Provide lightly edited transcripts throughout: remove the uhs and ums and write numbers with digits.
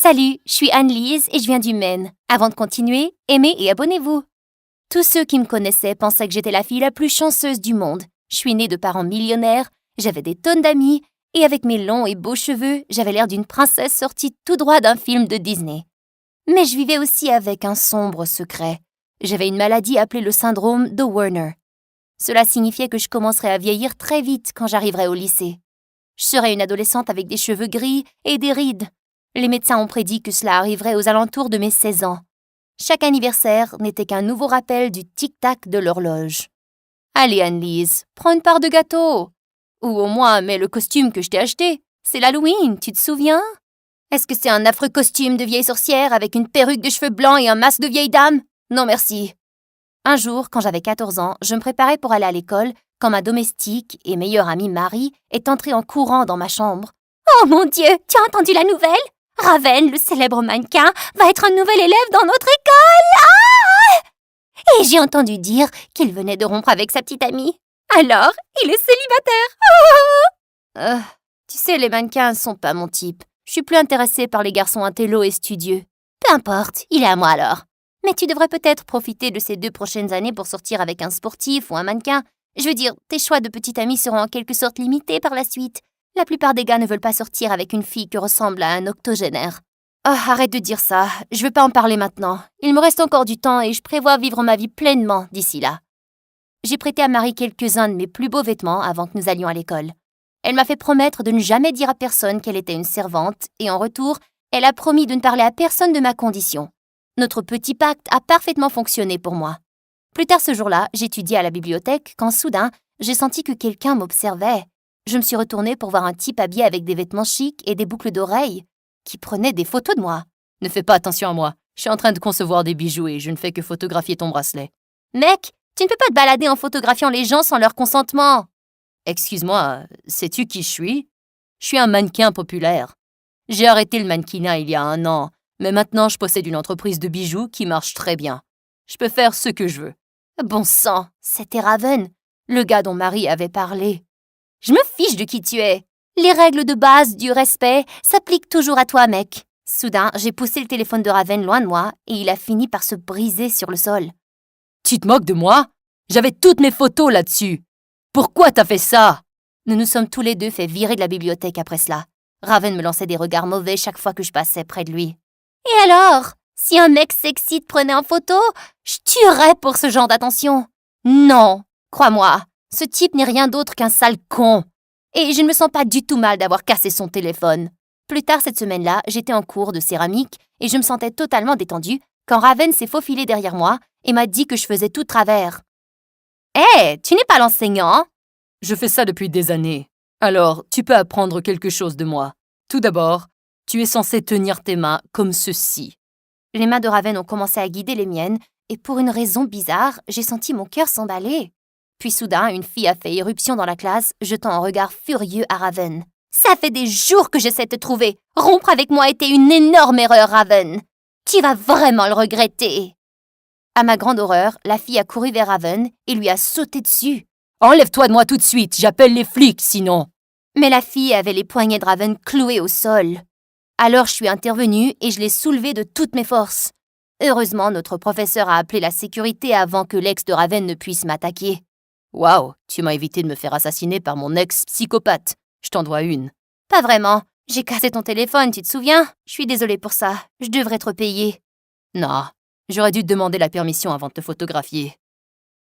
Salut, je suis Anne-Lise et je viens du Maine. Avant de continuer, aimez et abonnez-vous. Tous ceux qui me connaissaient pensaient que j'étais la fille la plus chanceuse du monde. Je suis née de parents millionnaires, j'avais des tonnes d'amis, et avec mes longs et beaux cheveux, j'avais l'air d'une princesse sortie tout droit d'un film de Disney. Mais je vivais aussi avec un sombre secret. J'avais une maladie appelée le syndrome de Werner. Cela signifiait que je commencerais à vieillir très vite quand j'arriverais au lycée. Je serais une adolescente avec des cheveux gris et des rides. Les médecins ont prédit que cela arriverait aux alentours de mes 16 ans. Chaque anniversaire n'était qu'un nouveau rappel du tic-tac de l'horloge. Allez, Anne-Lise, prends une part de gâteau. Ou au moins, mets le costume que je t'ai acheté. C'est l'Halloween, tu te souviens? Est-ce que c'est un affreux costume de vieille sorcière avec une perruque de cheveux blancs et un masque de vieille dame? Non, merci. Un jour, quand j'avais 14 ans, je me préparais pour aller à l'école quand ma domestique et meilleure amie Marie est entrée en courant dans ma chambre. « Oh mon Dieu, tu as entendu la nouvelle? Raven, le célèbre mannequin, va être un nouvel élève dans notre école! Ah! Et j'ai entendu dire qu'il venait de rompre avec sa petite amie. Alors, il est célibataire! Tu sais, les mannequins sont pas mon type. Je suis plus intéressée par les garçons intello et studieux. Peu importe, il est à moi alors. Mais tu devrais peut-être profiter de ces 2 prochaines années pour sortir avec un sportif ou un mannequin. Je veux dire, tes choix de petite amie seront en quelque sorte limités par la suite. La plupart des gars ne veulent pas sortir avec une fille qui ressemble à un octogénaire. Oh, arrête de dire ça. Je veux pas en parler maintenant. Il me reste encore du temps et je prévois vivre ma vie pleinement d'ici là. J'ai prêté à Marie quelques-uns de mes plus beaux vêtements avant que nous allions à l'école. Elle m'a fait promettre de ne jamais dire à personne qu'elle était une servante et en retour, elle a promis de ne parler à personne de ma condition. Notre petit pacte a parfaitement fonctionné pour moi. Plus tard ce jour-là, j'étudiais à la bibliothèque quand soudain, j'ai senti que quelqu'un m'observait. Je me suis retournée pour voir un type habillé avec des vêtements chics et des boucles d'oreilles qui prenait des photos de moi. Ne fais pas attention à moi. Je suis en train de concevoir des bijoux et je ne fais que photographier ton bracelet. Mec, tu ne peux pas te balader en photographiant les gens sans leur consentement. Excuse-moi, sais-tu qui je suis? Je suis un mannequin populaire. J'ai arrêté le mannequinat il y a 1 an, mais maintenant je possède une entreprise de bijoux qui marche très bien. Je peux faire ce que je veux. Bon sang, c'était Raven, le gars dont Marie avait parlé. Je me fiche de qui tu es. Les règles de base du respect s'appliquent toujours à toi, mec. Soudain, j'ai poussé le téléphone de Raven loin de moi et il a fini par se briser sur le sol. Tu te moques de moi? J'avais toutes mes photos là-dessus. Pourquoi t'as fait ça? Nous nous sommes tous les deux fait virer de la bibliothèque après cela. Raven me lançait des regards mauvais chaque fois que je passais près de lui. Et alors? Si un mec sexy te prenait en photo, je tuerais pour ce genre d'attention. Non, crois-moi, ce type n'est rien d'autre qu'un sale con. Et je ne me sens pas du tout mal d'avoir cassé son téléphone. Plus tard cette semaine-là, j'étais en cours de céramique et je me sentais totalement détendue quand Raven s'est faufilé derrière moi et m'a dit que je faisais tout travers. Hé, tu n'es pas l'enseignant? Je fais ça depuis des années. Alors, tu peux apprendre quelque chose de moi. Tout d'abord, tu es censé tenir tes mains comme ceci. Les mains de Raven ont commencé à guider les miennes et pour une raison bizarre, j'ai senti mon cœur s'emballer. Puis soudain, une fille a fait irruption dans la classe, jetant un regard furieux à Raven. « Ça fait des jours que j'essaie de te trouver. Rompre avec moi était une énorme erreur, Raven. Tu vas vraiment le regretter. » À ma grande horreur, la fille a couru vers Raven et lui a sauté dessus. « Enlève-toi de moi tout de suite, j'appelle les flics sinon. » Mais la fille avait les poignets de Raven cloués au sol. Alors je suis intervenue et je l'ai soulevée de toutes mes forces. Heureusement, notre professeur a appelé la sécurité avant que l'ex de Raven ne puisse m'attaquer. Waouh, tu m'as évité de me faire assassiner par mon ex-psychopathe. Je t'en dois une. Pas vraiment. J'ai cassé ton téléphone, tu te souviens? Je suis désolée pour ça. Je devrais te repayer. Non, j'aurais dû te demander la permission avant de te photographier.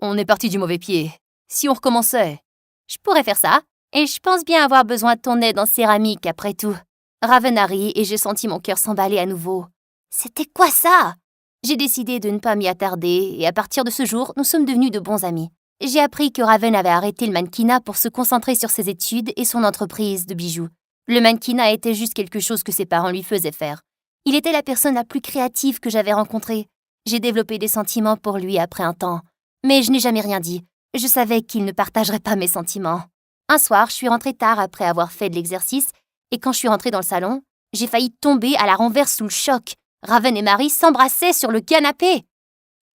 On est parti du mauvais pied. Si on recommençait... Je pourrais faire ça. Et je pense bien avoir besoin de ton aide en céramique après tout. Raven a ri et j'ai senti mon cœur s'emballer à nouveau. C'était quoi ça? J'ai décidé de ne pas m'y attarder et à partir de ce jour, nous sommes devenus de bons amis. J'ai appris que Raven avait arrêté le mannequinat pour se concentrer sur ses études et son entreprise de bijoux. Le mannequinat était juste quelque chose que ses parents lui faisaient faire. Il était la personne la plus créative que j'avais rencontrée. J'ai développé des sentiments pour lui après un temps. Mais je n'ai jamais rien dit. Je savais qu'il ne partagerait pas mes sentiments. Un soir, je suis rentrée tard après avoir fait de l'exercice et quand je suis rentrée dans le salon, j'ai failli tomber à la renverse sous le choc. Raven et Marie s'embrassaient sur le canapé.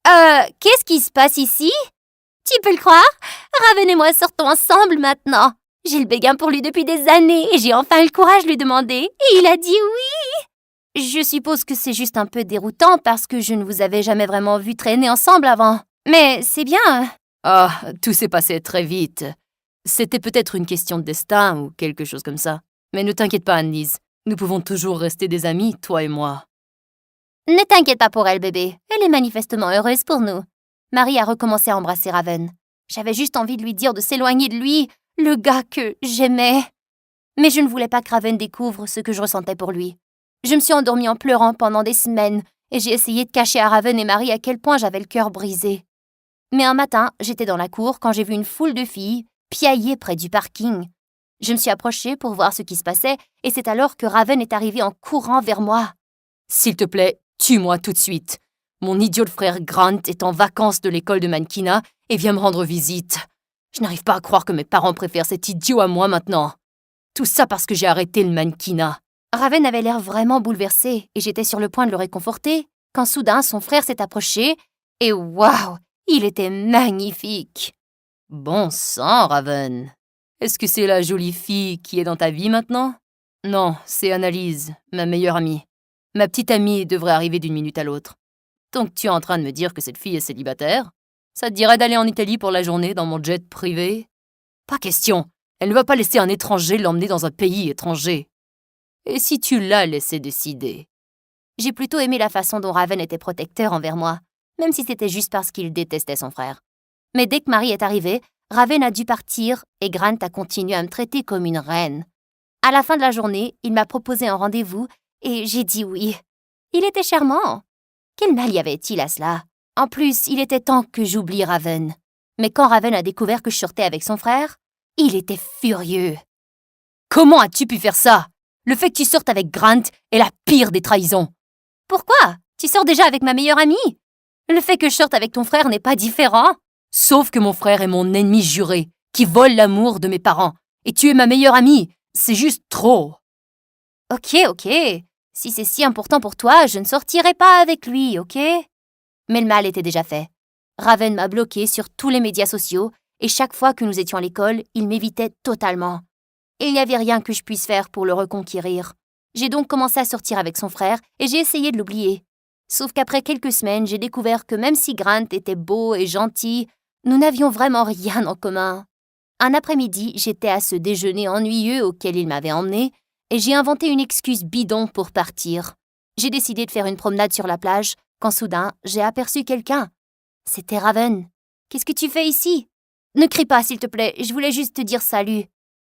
Qu'est-ce qui se passe ici? Tu peux le croire? Raven et moi sortons ensemble maintenant. J'ai le béguin pour lui depuis des années et j'ai enfin eu le courage de lui demander et il a dit oui. Je suppose que c'est juste un peu déroutant parce que je ne vous avais jamais vraiment vu traîner ensemble avant. Mais c'est bien. Ah, tout s'est passé très vite. C'était peut-être une question de destin ou quelque chose comme ça. Mais ne t'inquiète pas, Annelise. Nous pouvons toujours rester des amis, toi et moi. Ne t'inquiète pas pour elle, bébé. Elle est manifestement heureuse pour nous. Marie a recommencé à embrasser Raven. J'avais juste envie de lui dire de s'éloigner de lui, le gars que j'aimais. Mais je ne voulais pas que Raven découvre ce que je ressentais pour lui. Je me suis endormie en pleurant pendant des semaines et j'ai essayé de cacher à Raven et Marie à quel point j'avais le cœur brisé. Mais un matin, j'étais dans la cour quand j'ai vu une foule de filles piailler près du parking. Je me suis approchée pour voir ce qui se passait et c'est alors que Raven est arrivé en courant vers moi. S'il te plaît, tue-moi tout de suite. Mon idiot de frère Grant est en vacances de l'école de mannequinat et vient me rendre visite. Je n'arrive pas à croire que mes parents préfèrent cet idiot à moi maintenant. Tout ça parce que j'ai arrêté le mannequinat. Raven avait l'air vraiment bouleversé et j'étais sur le point de le réconforter quand soudain son frère s'est approché et waouh, il était magnifique. Bon sang, Raven. Est-ce que c'est la jolie fille qui est dans ta vie maintenant? Non, c'est Annalise, ma meilleure amie. Ma petite amie devrait arriver d'une minute à l'autre. Donc tu es en train de me dire que cette fille est célibataire? Ça te dirait d'aller en Italie pour la journée dans mon jet privé? Pas question. Elle ne va pas laisser un étranger l'emmener dans un pays étranger. Et si tu l'as laissé décider? J'ai plutôt aimé la façon dont Raven était protecteur envers moi, même si c'était juste parce qu'il détestait son frère. Mais dès que Marie est arrivée, Raven a dû partir et Grant a continué à me traiter comme une reine. À la fin de la journée, il m'a proposé un rendez-vous et j'ai dit oui. Il était charmant. Quel mal y avait-il à cela? En plus, il était temps que j'oublie Raven. Mais quand Raven a découvert que je sortais avec son frère, il était furieux. Comment as-tu pu faire ça? Le fait que tu sortes avec Grant est la pire des trahisons. Pourquoi? Tu sors déjà avec ma meilleure amie. Le fait que je sorte avec ton frère n'est pas différent. Sauf que mon frère est mon ennemi juré, qui vole l'amour de mes parents. Et tu es ma meilleure amie. C'est juste trop. Ok. Si c'est si important pour toi, je ne sortirai pas avec lui, ok? Mais le mal était déjà fait. Raven m'a bloqué sur tous les médias sociaux et chaque fois que nous étions à l'école, il m'évitait totalement. Et il n'y avait rien que je puisse faire pour le reconquérir. J'ai donc commencé à sortir avec son frère et j'ai essayé de l'oublier. Sauf qu'après quelques semaines, j'ai découvert que même si Grant était beau et gentil, nous n'avions vraiment rien en commun. Un après-midi, j'étais à ce déjeuner ennuyeux auquel il m'avait emmené et j'ai inventé une excuse bidon pour partir. J'ai décidé de faire une promenade sur la plage quand soudain, j'ai aperçu quelqu'un. C'était Raven. Qu'est-ce que tu fais ici? Ne crie pas, s'il te plaît, je voulais juste te dire salut.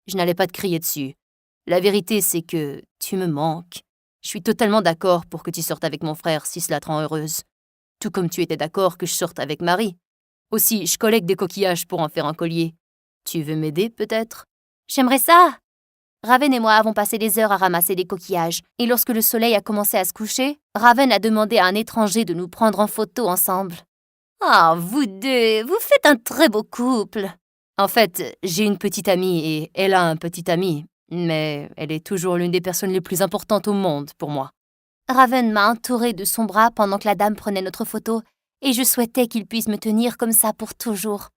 Je n'allais pas te crier dessus. La vérité, c'est que tu me manques. Je suis totalement d'accord pour que tu sortes avec mon frère si cela te rend heureuse. Tout comme tu étais d'accord que je sorte avec Marie. Aussi, je collecte des coquillages pour en faire un collier. Tu veux m'aider, peut-être? J'aimerais ça. Raven et moi avons passé des heures à ramasser des coquillages, et lorsque le soleil a commencé à se coucher, Raven a demandé à un étranger de nous prendre en photo ensemble. Ah, vous deux, vous faites un très beau couple. En fait, j'ai une petite amie et elle a un petit ami, mais elle est toujours l'une des personnes les plus importantes au monde pour moi. Raven m'a entourée de son bras pendant que la dame prenait notre photo, et je souhaitais qu'il puisse me tenir comme ça pour toujours.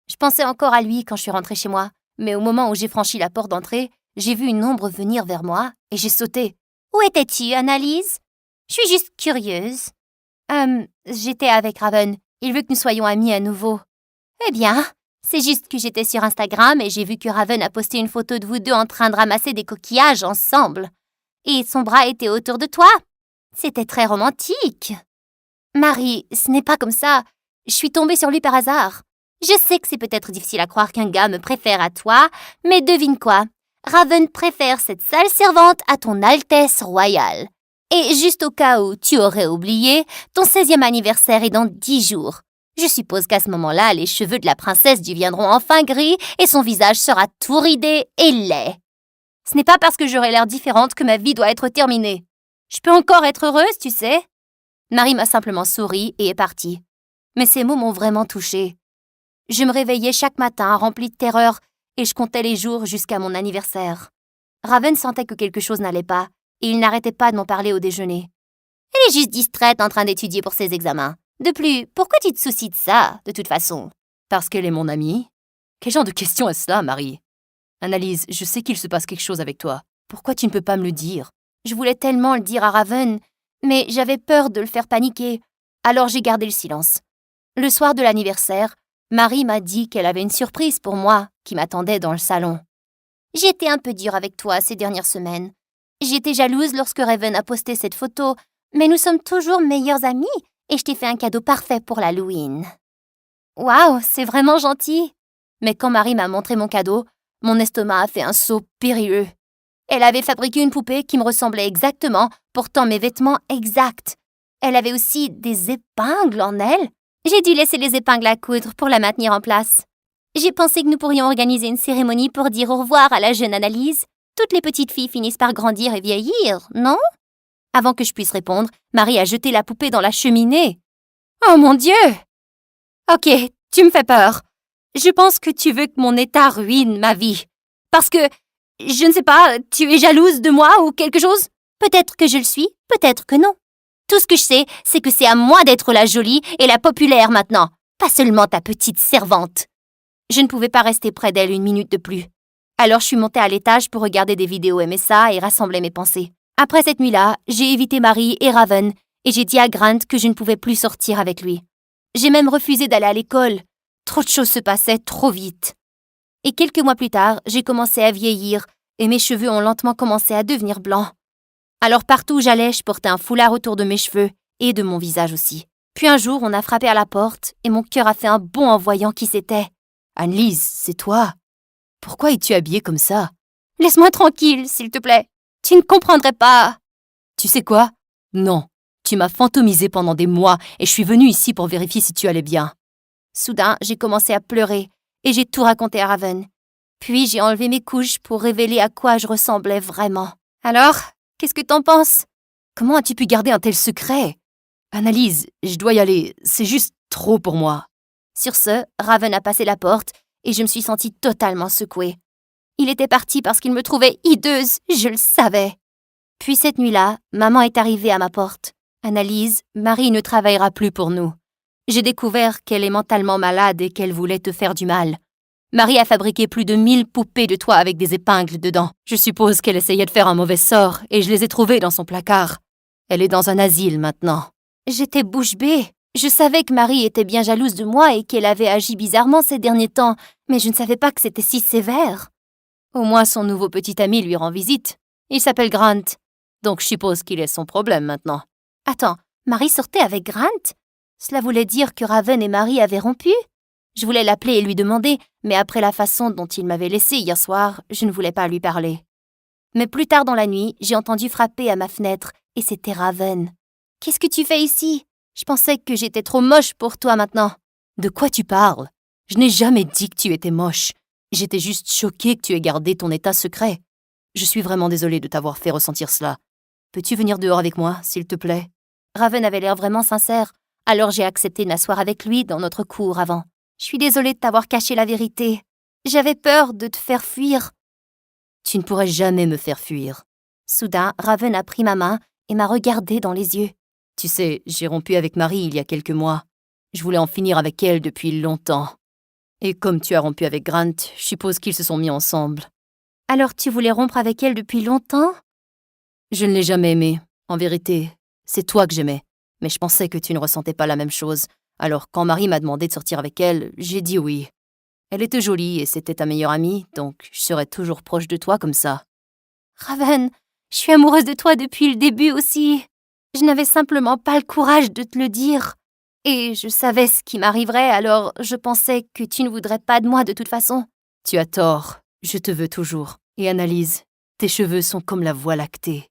Je pensais encore à lui quand je suis rentrée chez moi, mais au moment où j'ai franchi la porte d'entrée, j'ai vu une ombre venir vers moi et j'ai sauté. Où étais-tu, Annalise? Je suis juste curieuse. J'étais avec Raven. Il veut que nous soyons amis à nouveau. Eh bien, c'est juste que j'étais sur Instagram et j'ai vu que Raven a posté une photo de vous deux en train de ramasser des coquillages ensemble. Et son bras était autour de toi. C'était très romantique. Marie, ce n'est pas comme ça. Je suis tombée sur lui par hasard. Je sais que c'est peut-être difficile à croire qu'un gars me préfère à toi, mais devine quoi? Raven préfère cette sale servante à ton Altesse royale. Et juste au cas où tu aurais oublié, ton 16e anniversaire est dans 10 jours. Je suppose qu'à ce moment-là, les cheveux de la princesse deviendront enfin gris et son visage sera tout ridé et laid. Ce n'est pas parce que j'aurai l'air différente que ma vie doit être terminée. Je peux encore être heureuse, tu sais. Marie m'a simplement souri et est partie. Mais ces mots m'ont vraiment touchée. Je me réveillais chaque matin remplie de terreur et je comptais les jours jusqu'à mon anniversaire. Raven sentait que quelque chose n'allait pas et il n'arrêtait pas de m'en parler au déjeuner. Elle est juste distraite en train d'étudier pour ses examens. De plus, pourquoi tu te soucies de ça, de toute façon? Parce qu'elle est mon amie? Quel genre de question est-ce là, Marie? Annalise, je sais qu'il se passe quelque chose avec toi. Pourquoi tu ne peux pas me le dire? Je voulais tellement le dire à Raven, mais j'avais peur de le faire paniquer, alors j'ai gardé le silence. Le soir de l'anniversaire, Marie m'a dit qu'elle avait une surprise pour moi qui m'attendait dans le salon. J'ai été un peu dure avec toi ces dernières semaines. J'étais jalouse lorsque Raven a posté cette photo, mais nous sommes toujours meilleurs amis et je t'ai fait un cadeau parfait pour l'Halloween. Waouh, c'est vraiment gentil. Mais quand Marie m'a montré mon cadeau, mon estomac a fait un saut périlleux. Elle avait fabriqué une poupée qui me ressemblait exactement, portant mes vêtements exacts. Elle avait aussi des épingles en elle. J'ai dû laisser les épingles à coudre pour la maintenir en place. J'ai pensé que nous pourrions organiser une cérémonie pour dire au revoir à la jeune Annalise. Toutes les petites filles finissent par grandir et vieillir, non? Avant que je puisse répondre, Marie a jeté la poupée dans la cheminée. Oh mon Dieu! Ok, tu me fais peur. Je pense que tu veux que mon état ruine ma vie. Parce que, je ne sais pas, tu es jalouse de moi ou quelque chose? Peut-être que je le suis, peut-être que non. Tout ce que je sais, c'est que c'est à moi d'être la jolie et la populaire maintenant, pas seulement ta petite servante. Je ne pouvais pas rester près d'elle une minute de plus. Alors je suis montée à l'étage pour regarder des vidéos MSA et rassembler mes pensées. Après cette nuit-là, j'ai évité Marie et Raven et j'ai dit à Grant que je ne pouvais plus sortir avec lui. J'ai même refusé d'aller à l'école. Trop de choses se passaient trop vite. Et quelques mois plus tard, j'ai commencé à vieillir et mes cheveux ont lentement commencé à devenir blancs. Alors partout où j'allais, je portais un foulard autour de mes cheveux et de mon visage aussi. Puis un jour, on a frappé à la porte et mon cœur a fait un bond en voyant qui c'était. Annelise, c'est toi. Pourquoi es-tu habillée comme ça? Laisse-moi tranquille, s'il te plaît. Tu ne comprendrais pas. Tu sais quoi? Non. Tu m'as fantomisé pendant des mois et je suis venue ici pour vérifier si tu allais bien. Soudain, j'ai commencé à pleurer et j'ai tout raconté à Raven. Puis j'ai enlevé mes couches pour révéler à quoi je ressemblais vraiment. Alors, qu'est-ce que t'en penses? Comment as-tu pu garder un tel secret? Annalise, je dois y aller. C'est juste trop pour moi. Sur ce, Raven a passé la porte et je me suis sentie totalement secouée. Il était parti parce qu'il me trouvait hideuse, je le savais. Puis cette nuit-là, maman est arrivée à ma porte. Annalise, Marie ne travaillera plus pour nous. J'ai découvert qu'elle est mentalement malade et qu'elle voulait te faire du mal. Marie a fabriqué plus de 1000 poupées de toi avec des épingles dedans. Je suppose qu'elle essayait de faire un mauvais sort et je les ai trouvées dans son placard. Elle est dans un asile maintenant. J'étais bouche bée. Je savais que Marie était bien jalouse de moi et qu'elle avait agi bizarrement ces derniers temps, mais je ne savais pas que c'était si sévère. Au moins son nouveau petit ami lui rend visite. Il s'appelle Grant. Donc je suppose qu'il est son problème maintenant. Attends, Marie sortait avec Grant? Cela voulait dire que Raven et Marie avaient rompu? Je voulais l'appeler et lui demander, mais après la façon dont il m'avait laissée hier soir, je ne voulais pas lui parler. Mais plus tard dans la nuit, j'ai entendu frapper à ma fenêtre et c'était Raven. « Qu'est-ce que tu fais ici? Je pensais que j'étais trop moche pour toi maintenant. » De quoi tu parles? Je n'ai jamais dit que tu étais moche. J'étais juste choquée que tu aies gardé ton état secret. Je suis vraiment désolée de t'avoir fait ressentir cela. Peux-tu venir dehors avec moi, s'il te plaît? Raven avait l'air vraiment sincère, alors j'ai accepté de m'asseoir avec lui dans notre cour avant. Je suis désolée de t'avoir caché la vérité. J'avais peur de te faire fuir. Tu ne pourrais jamais me faire fuir. Soudain, Raven a pris ma main et m'a regardée dans les yeux. Tu sais, j'ai rompu avec Marie il y a quelques mois. Je voulais en finir avec elle depuis longtemps. Et comme tu as rompu avec Grant, je suppose qu'ils se sont mis ensemble. Alors tu voulais rompre avec elle depuis longtemps? Je ne l'ai jamais aimée. En vérité, c'est toi que j'aimais. Mais je pensais que tu ne ressentais pas la même chose. Alors quand Marie m'a demandé de sortir avec elle, j'ai dit oui. Elle était jolie et c'était ta meilleure amie, donc je serais toujours proche de toi comme ça. Raven, je suis amoureuse de toi depuis le début aussi. Je n'avais simplement pas le courage de te le dire. Et je savais ce qui m'arriverait, alors je pensais que tu ne voudrais pas de moi de toute façon. Tu as tort, je te veux toujours. Et Annalise, tes cheveux sont comme la voie lactée.